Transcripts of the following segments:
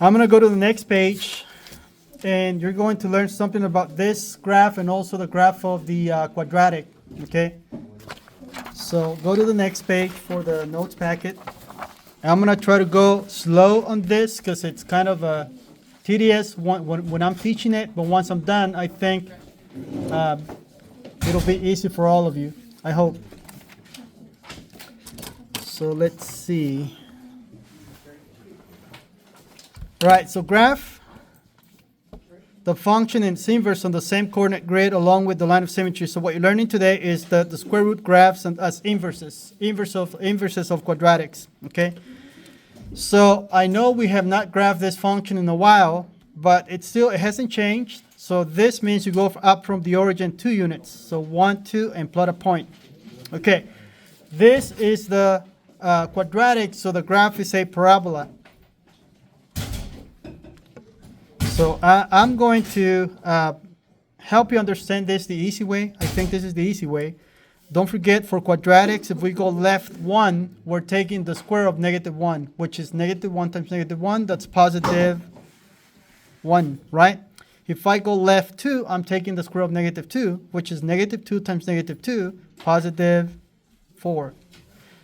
I'm going to go to the next page, and you're going to learn something about this graph and also the graph of the quadratic, okay? So go to the next page for the notes packet. I'm going to try to go slow on this because it's kind of tedious when I'm teaching it, but once I'm done, I think it'll be easy for all of you, I hope. So let's see. Right, so graph the function and its inverse on the same coordinate grid along with the line of symmetry. So what you're learning today is the square root graphs and as inverses of quadratics, okay? So I know we have not graphed this function in a while, but it hasn't changed. So this means you go up from the origin 2 units. So 1, 2, and plot a point. Okay, this is the quadratic, so the graph is a parabola. So I'm going to help you understand this the easy way. I think this is the easy way. Don't forget, for quadratics, if we go left 1, we're taking the square of -1, which is -1 times -1, that's positive 1, right? If I go left 2, I'm taking the square of -2, which is -2 times -2, positive 4.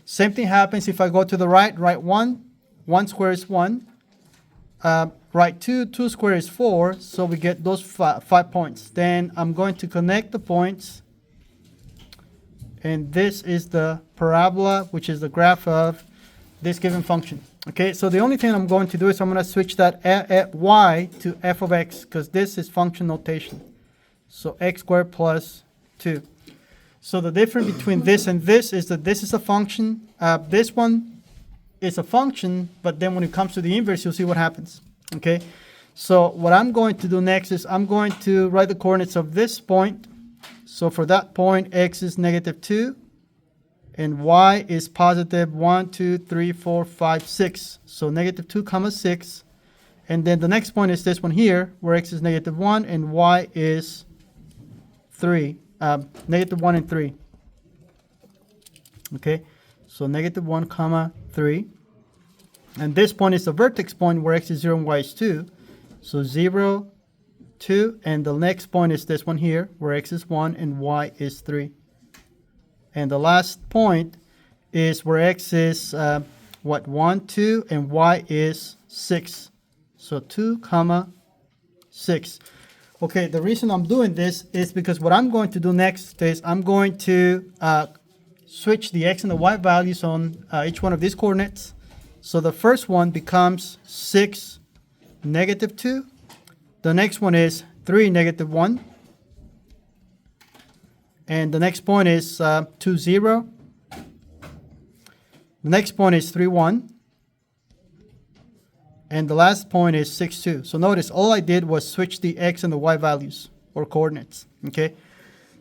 Same thing happens if I go to the right 1, 1 square is 1. Right 2 square is 4, so we get those 5 points. Then I'm going to connect the points, and this is the parabola, which is the graph of this given function. Okay, so the only thing I'm going to do is I'm going to switch that y to f of x, because this is function notation. So x squared plus 2. So the difference between this and this is that this is a function. This one is a function, but then when it comes to the inverse, you'll see what happens. Okay, so what I'm going to do next is I'm going to write the coordinates of this point. So for that point, x is -2, and y is positive 1, 2, 3, 4, 5, 6. So -2 comma 6. And then the next point is this one here, where x is -1 and y is 3, -1 and 3. Okay, so -1 comma 3. And this point is the vertex point where x is 0 and y is 2. So 0, 2, and the next point is this one here where x is 1 and y is 3. And the last point is where x is 1, 2, and y is 6. So 2 comma 6. Okay, the reason I'm doing this is because what I'm going to do next is I'm going to switch the x and the y values on each one of these coordinates. So the first one becomes 6, -2. The next one is 3, -1. And the next point is 2, 0. The next point is 3, 1. And the last point is 6, 2. So notice all I did was switch the x and the y values or coordinates. Okay.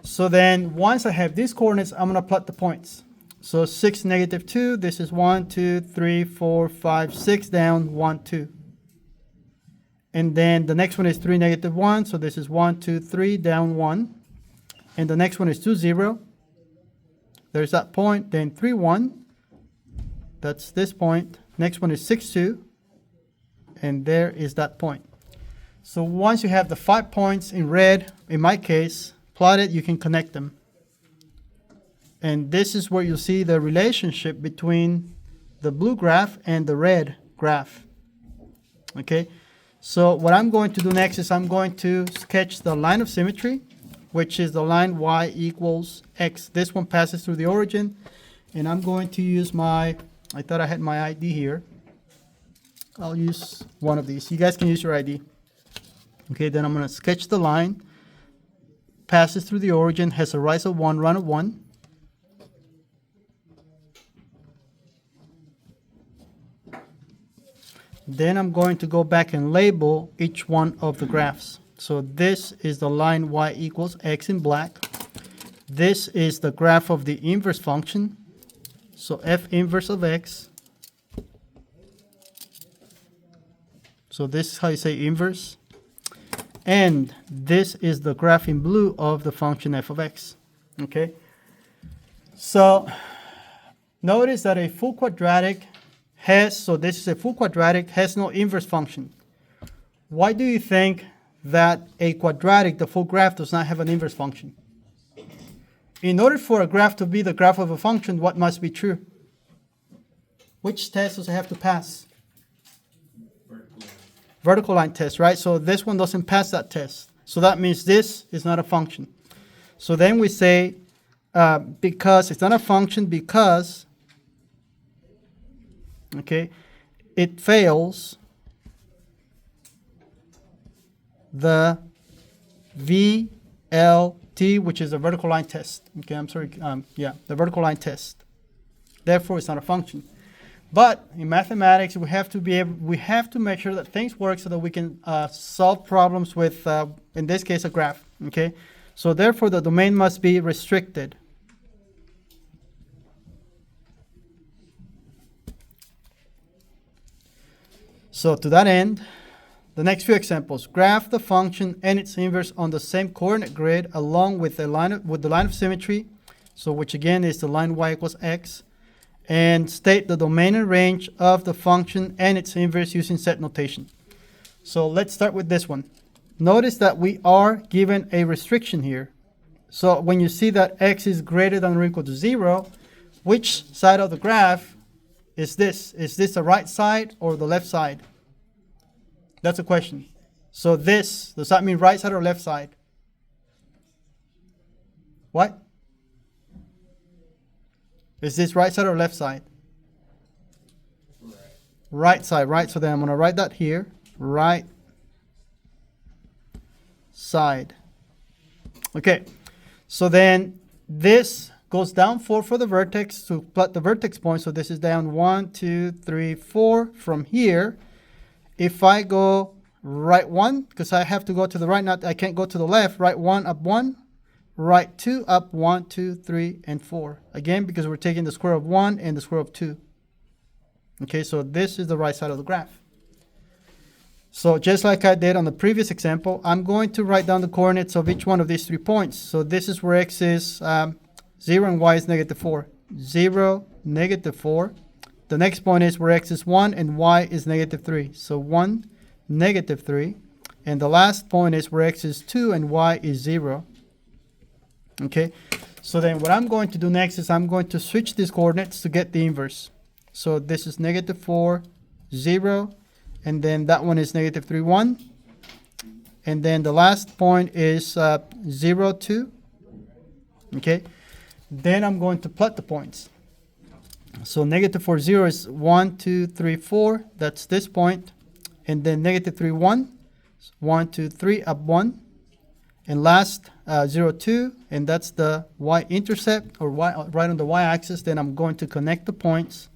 So then once I have these coordinates, I'm going to plot the points. So 6, -2, this is 1, 2, 3, 4, 5, 6 down, 1, 2. And then the next one is 3, -1, so this is 1, 2, 3 down, 1. And the next one is 2, 0. There's that point, then 3, 1. That's this point. Next one is 6, 2. And there is that point. So once you have the 5 points in red, in my case, plotted, you can connect them. And this is where you see the relationship between the blue graph and the red graph. Okay, so what I'm going to do next is I'm going to sketch the line of symmetry, which is the line y equals x. This one passes through the origin, and I'm going to use I thought I had my ID here. I'll use one of these. You guys can use your ID. Okay, then I'm going to sketch the line. Passes through the origin, has a rise of 1, run of 1. Then I'm going to go back and label each one of the graphs. So this is the line y equals x in black. This is the graph of the inverse function. So f inverse of x. So this is how you say inverse. And this is the graph in blue of the function f of x. Okay. So notice that a full quadratic has, so this is a full quadratic, has no inverse function. Why do you think that a quadratic, the full graph, does not have an inverse function? In order for a graph to be the graph of a function, what must be true? Which test does it have to pass? Vertical line test, right? So this one doesn't pass that test. So that means this is not a function. So then we say, because it's not a function, because, okay, it fails the VLT, which is a vertical line test. Okay, I'm sorry, the vertical line test. Therefore, it's not a function. But in mathematics, we have to make sure that things work so that we can solve problems with, in this case, a graph. Okay, so therefore the domain must be restricted. So to that end, the next few examples: graph the function and its inverse on the same coordinate grid along with the line of symmetry. So which again is the line y equals x. And state the domain and range of the function and its inverse using set notation. So let's start with this one. Notice that we are given a restriction here. So when you see that x is greater than or equal to 0, which side of the graph is this? Is this the right side or the left side? That's a question. So this, does that mean right side or left side? What? Is this right side or left side? Right side, right? So then I'm going to write that here. Right side. Okay. So then this goes down 4 for the vertex to plot the vertex point. So this is down 1, 2, 3, 4 from here. If I go right 1, because I have to go to the right, I can't go to the left. Right 1, up 1. Right 2, up 1, 2, 3, and 4. Again, because we're taking the square of 1 and the square of 2. Okay, so this is the right side of the graph. So just like I did on the previous example, I'm going to write down the coordinates of each one of these 3 points. So this is where x is 0 and y is negative 4. 0, negative 4. The next point is where x is 1 and y is negative 3. So 1, negative 3. And the last point is where x is 2 and y is 0. Okay, so then what I'm going to do next is I'm going to switch these coordinates to get the inverse. So this is negative 4, 0, and then that one is negative 3, 1. And then the last point is 0, 2. Okay, then I'm going to plot the points. So negative 4, 0 is 1, 2, 3, 4. That's this point. And then negative 3, 1. 1, 2, 3, up 1. And last, 0, 2, and that's the y-intercept, or y right on the y-axis. Then I'm going to connect the points,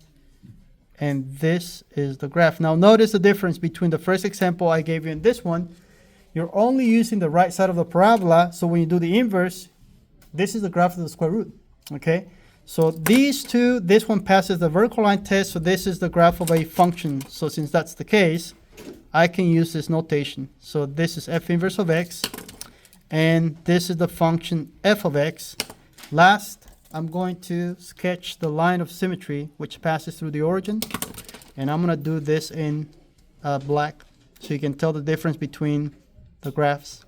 and this is the graph. Now notice the difference between the first example I gave you and this one. You're only using the right side of the parabola, so when you do the inverse, this is the graph of the square root. Okay, so these two, this one passes the vertical line test, so this is the graph of a function. So since that's the case, I can use this notation. So this is f inverse of x. And this is the function f of x. Last, I'm going to sketch the line of symmetry which passes through the origin. And I'm going to do this in black so you can tell the difference between the graphs.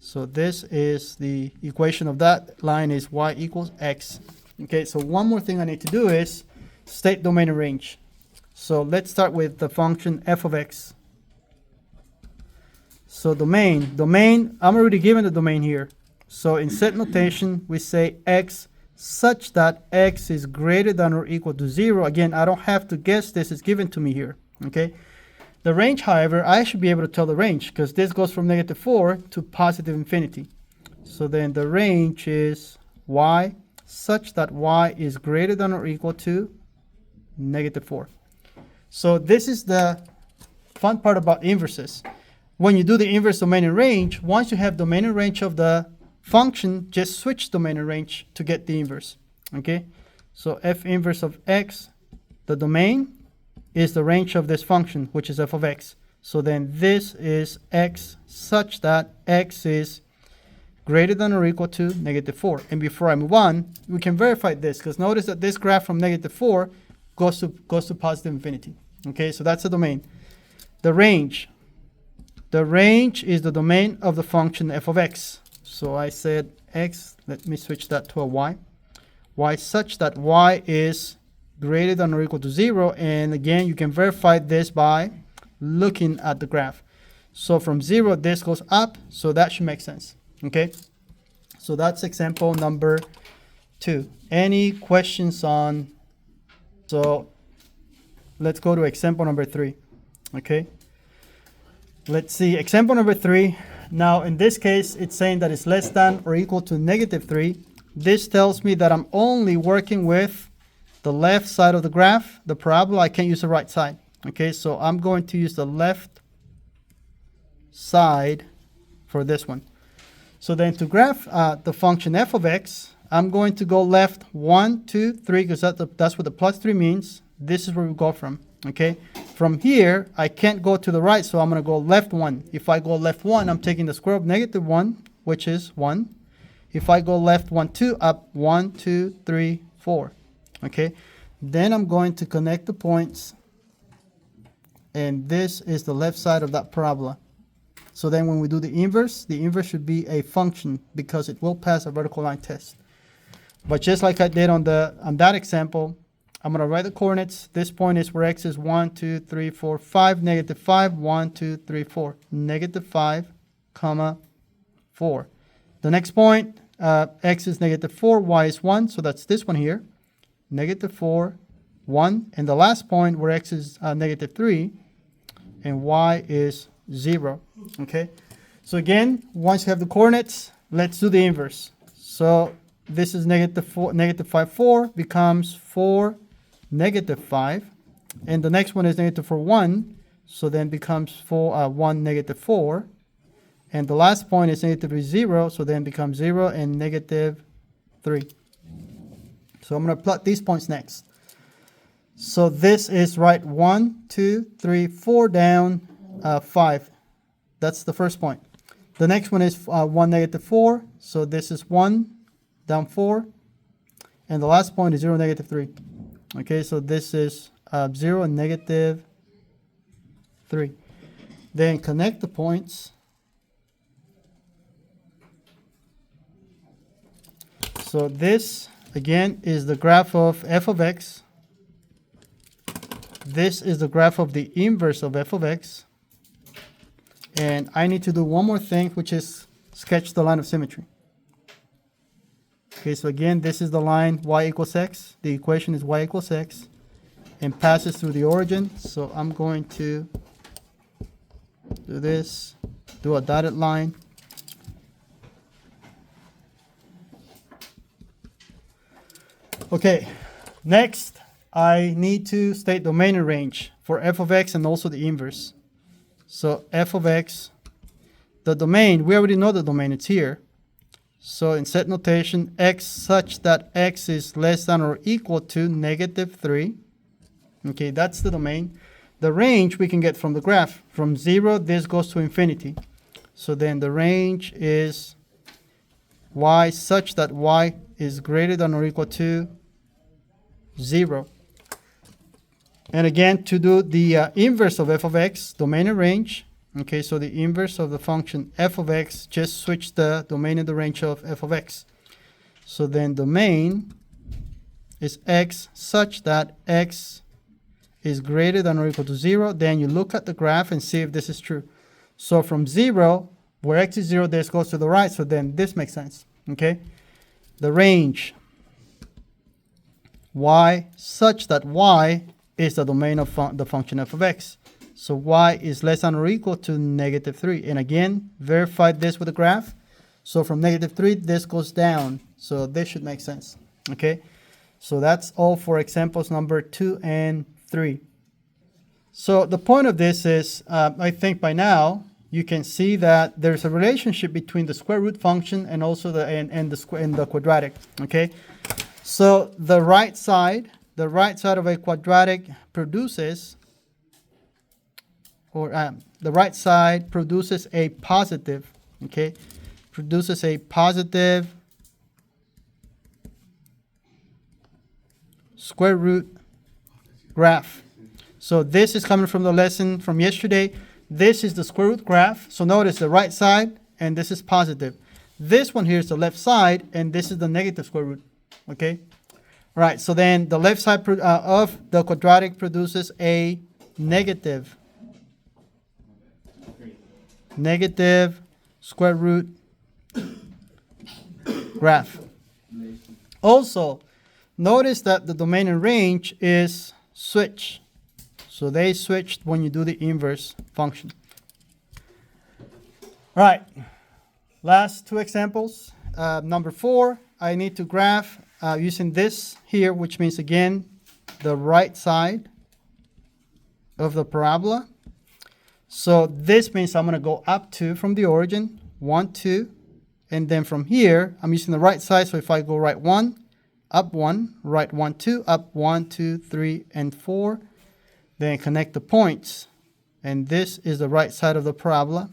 So this is the equation of that line is y equals x. Okay, so one more thing I need to do is state domain and range. So let's start with the function f of x. So domain, I'm already given the domain here. So in set notation, we say x such that x is greater than or equal to 0. Again, I don't have to guess this, it's given to me here. Okay. The range, however, I should be able to tell the range because this goes from negative 4 to positive infinity. So then the range is y such that y is greater than or equal to negative 4. So this is the fun part about inverses. When you do the inverse domain and range, once you have domain and range of the function, just switch domain and range to get the inverse. Okay, so f inverse of x, the domain is the range of this function, which is f of x. So then this is x such that x is greater than or equal to negative 4. And before I move on, we can verify this because notice that this graph from negative 4 goes to positive infinity. Okay, so that's the domain. The range is the domain of the function f of x. So I said x, let me switch that to a y such that y is greater than or equal to 0. And again, you can verify this by looking at the graph. So from 0, this goes up, so that should make sense. Okay, so that's example number 2. Any questions on? So let's go to example number 3. Okay, let's see example number 3. Now in this case, it's saying that it's less than or equal to -3. This tells me that I'm only working with the left side of the graph, the parabola. I can't use the right side. Okay, so I'm going to use the left side for this one. So then to graph the function f of x, I'm going to go left 1, 2, 3, because that's what the +3 means. This is where we go from. Okay, from here I can't go to the right, so I'm going to go left 1. If I go left 1, I'm taking the square of -1, which is 1. If I go left 1, 2, up 1, 2, 3, 4. Okay, then I'm going to connect the points, and this is the left side of that parabola. So then when we do the inverse should be a function because it will pass a vertical line test. But just like I did on that example, I'm going to write the coordinates. This point is where x is 1, 2, 3, 4, 5, -5, 1, 2, 3, 4, -5, comma 4. The next point, x is -4, y is 1, so that's this one here, -4, 1, and the last point where x is -3 and y is 0. Okay, so again, once you have the coordinates, let's do the inverse. So this is -5, 4 becomes 4, -5, and the next one is -4, 1, so then becomes 1, -4, and the last point is -3, 0, so then becomes 0 and -3. So I'm going to plot these points next. So this is right 1, 2, 3, 4 down 5. That's the first point. The next one is 1, -4, so this is 1 down 4, and the last point is 0, -3. Okay, so this is 0 and -3. Then connect the points. So this again is the graph of f of x. This is the graph of the inverse of f of x. And I need to do one more thing, which is sketch the line of symmetry. Okay, so again, this is the line y equals x. The equation is y equals x and passes through the origin. So I'm going to do this, do a dotted line. Okay, next I need to state domain and range for f of x and also the inverse. So f of x, the domain, we already know the domain, it's here. So in set notation, x such that x is less than or equal to -3. Okay, that's the domain. The range we can get from the graph. From 0, this goes to infinity. So then the range is y such that y is greater than or equal to 0. And again, to do the inverse of f of x, domain and range. Okay, so the inverse of the function f of x, just switch the domain and the range of f of x. So then domain is x such that x is greater than or equal to 0. Then you look at the graph and see if this is true. So from 0, where x is 0, this goes to the right. So then this makes sense. Okay, the range y such that y is the domain of the function f of x. So y is less than or equal to -3. And again, verify this with the graph. So from -3, this goes down. So this should make sense. Okay, so that's all for examples number 2 and 3. So the point of this is, I think by now, you can see that there's a relationship between the square root function and also the quadratic. Okay, so the right side of a quadratic produces, the right side produces a positive. Okay, produces a positive square root graph. So this is coming from the lesson from yesterday. This is the square root graph. So notice the right side, and this is positive. This one here is the left side, and this is the negative square root. Okay? All right, so then the left side of the quadratic produces a negative square root graph. Also, notice that the domain and range is switched. So they switched when you do the inverse function. All right, last two examples. Number 4, I need to graph using this here, which means, again, the right side of the parabola. So this means I'm going to go up 2 from the origin, 1, 2, and then from here, I'm using the right side. So if I go right 1, up 1, right 1, 2, up 1, 2, 3, and 4, then connect the points. And this is the right side of the parabola.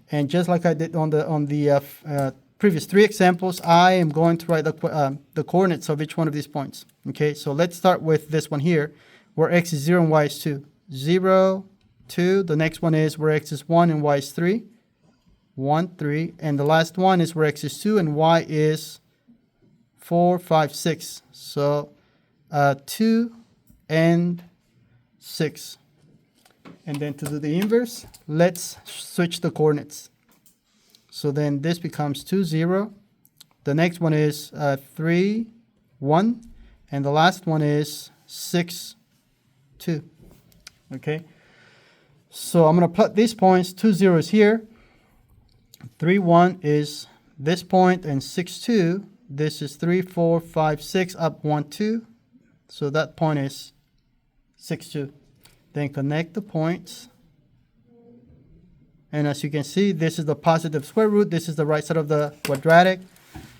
And just like I did on the previous 3 examples, I am going to write the coordinates of each one of these points. Okay, so let's start with this one here, where x is 0 and y is 2. 0, 2. The next one is where x is 1 and y is 3. 1, 3. And the last one is where x is 2 and y is 4, 5, 6. So 2 and 6. And then to do the inverse, let's switch the coordinates. So then this becomes 2, 0. The next one is 3, 1. And the last one is 6, 2. Okay. So I'm going to plot these points. 2, 0 is here. 3, 1 is this point. And 6, 2, this is 3, 4, 5, 6, up 1, 2. So that point is 6, 2. Then connect the points. And as you can see, this is the positive square root. This is the right side of the quadratic.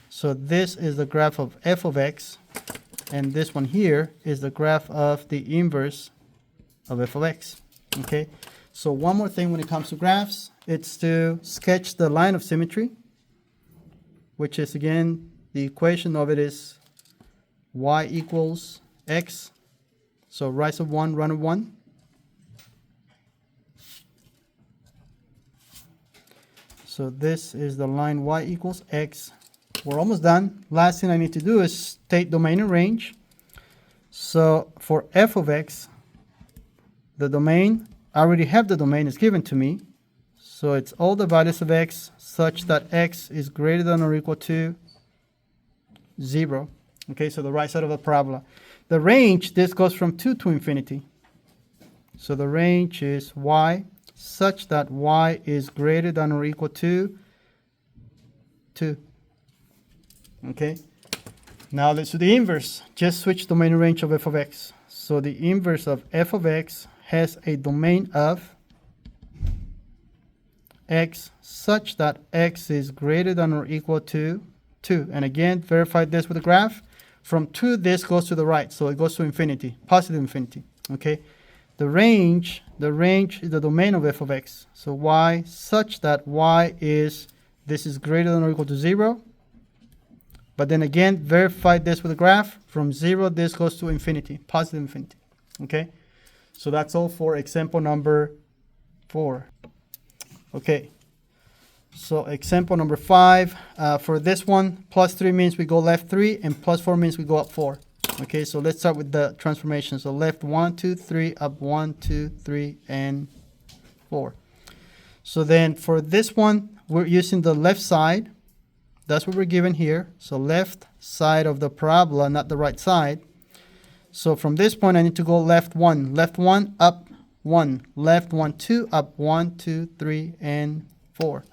So this is the graph of f of x. And this one here is the graph of the inverse of f of x. Okay. So one more thing when it comes to graphs, it's to sketch the line of symmetry, which is, again, the equation of it is y equals x. So rise of 1, run of 1. So this is the line y equals x. We're almost done. Last thing I need to do is state domain and range. So for f of x, the domain, I already have the domain, it's given to me. So it's all the values of x such that x is greater than or equal to 0. Okay, so the right side of the parabola. The range, this goes from 2 to infinity. So the range is y such that y is greater than or equal to 2. Okay. Now let's do the inverse. Just switch domain and range of f of x. So the inverse of f of x has a domain of x such that x is greater than or equal to 2. And again, verify this with the graph. From 2, this goes to the right, so it goes to infinity, positive infinity. Okay. The range is the domain of f of x. So y such that y is, this is greater than or equal to 0. But then again, verify this with the graph. From 0, this goes to infinity, positive infinity. Okay. So that's all for example number 4. Okay. So example number 5. For this one, plus 3 means we go left 3, and plus 4 means we go up 4. Okay, so let's start with the transformation. So left 1, 2, 3, up 1, 2, 3, and 4. So then for this one, we're using the left side. That's what we're given here. So left side of the parabola, not the right side. So from this point, I need to go left 1, up 1, left 1, 2, up 1, 2, 3, and 4.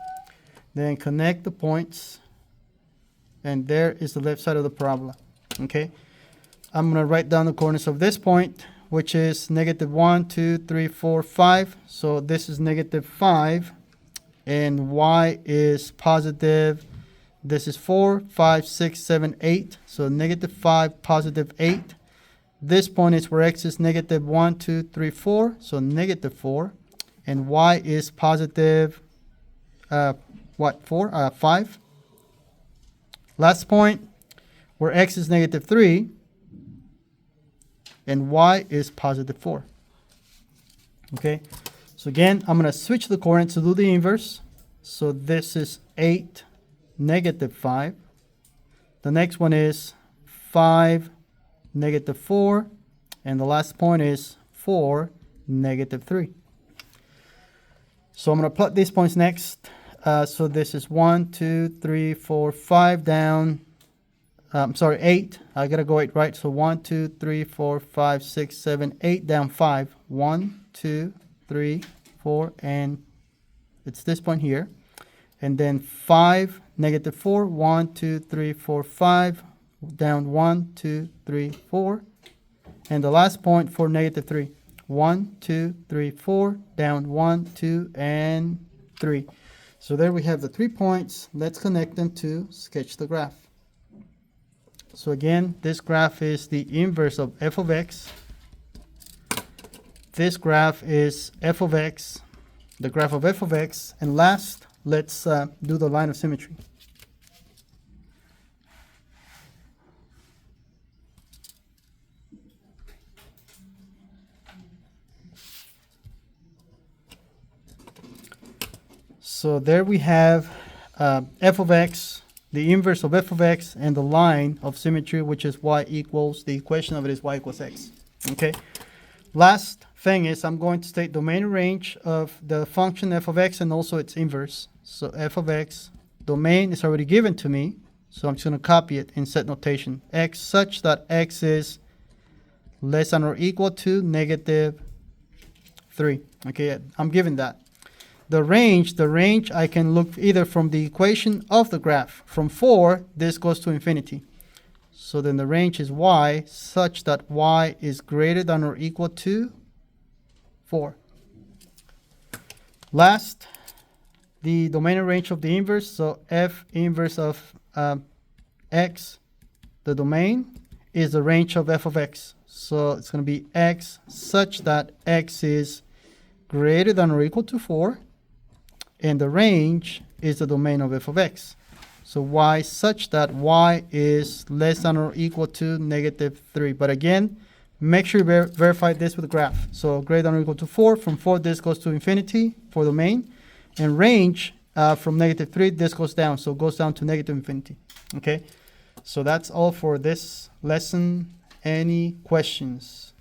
Then connect the points. And there is the left side of the parabola. Okay. I'm going to write down the coordinates of this point, which is negative 1, 2, 3, 4, 5. So this is negative 5. And y is positive. This is 4, 5, 6, 7, 8. So negative 5, positive 8. This point is where x is negative 1, 2, 3, 4. So negative 4. And y is positive, 5. Last point, where x is negative 3. and y is positive 4. Okay, so again, I'm going to switch the coordinates to do the inverse. So this is 8, negative 5. The next one is 5, negative 4. And the last point is 4, negative 3. So I'm going to plot these points next. So this is 1, 2, 3, 4, 5 down. Sorry, 8. I got to go 8 right. So 1, 2, 3, 4, 5, 6, 7, 8 down 5. 1, 2, 3, 4, and it's this point here. And then 5, negative 4. 1, 2, 3, 4, 5. Down 1, 2, 3, 4. And the last point for negative 3. 1, 2, 3, 4. Down 1, 2, and 3. So there we have the 3 points. Let's connect them to sketch the graph. So again, this graph is the inverse of f of x. This graph is f of x, the graph of f of x. And last, let's do the line of symmetry. So there we have f of x, the inverse of f of x, and the line of symmetry, which is y equals, the equation of it is y equals x. Okay. Last thing is I'm going to state domain range of the function f of x and also its inverse. So f of x, domain is already given to me. So I'm just going to copy it in set notation. X such that x is less than or equal to negative 3. Okay, I'm given that. The range I can look either from the equation of the graph. From 4, this goes to infinity. So then the range is y such that y is greater than or equal to 4. Last, the domain and range of the inverse. So f inverse of x, the domain, is the range of f of x. So it's going to be x such that x is greater than or equal to 4. And the range is the domain of f of x. So y such that y is less than or equal to negative 3. But again, make sure you verify this with the graph. So greater than or equal to 4. From 4, this goes to infinity for domain. And range, from negative 3, this goes down. So it goes down to negative infinity. Okay. So that's all for this lesson. Any questions?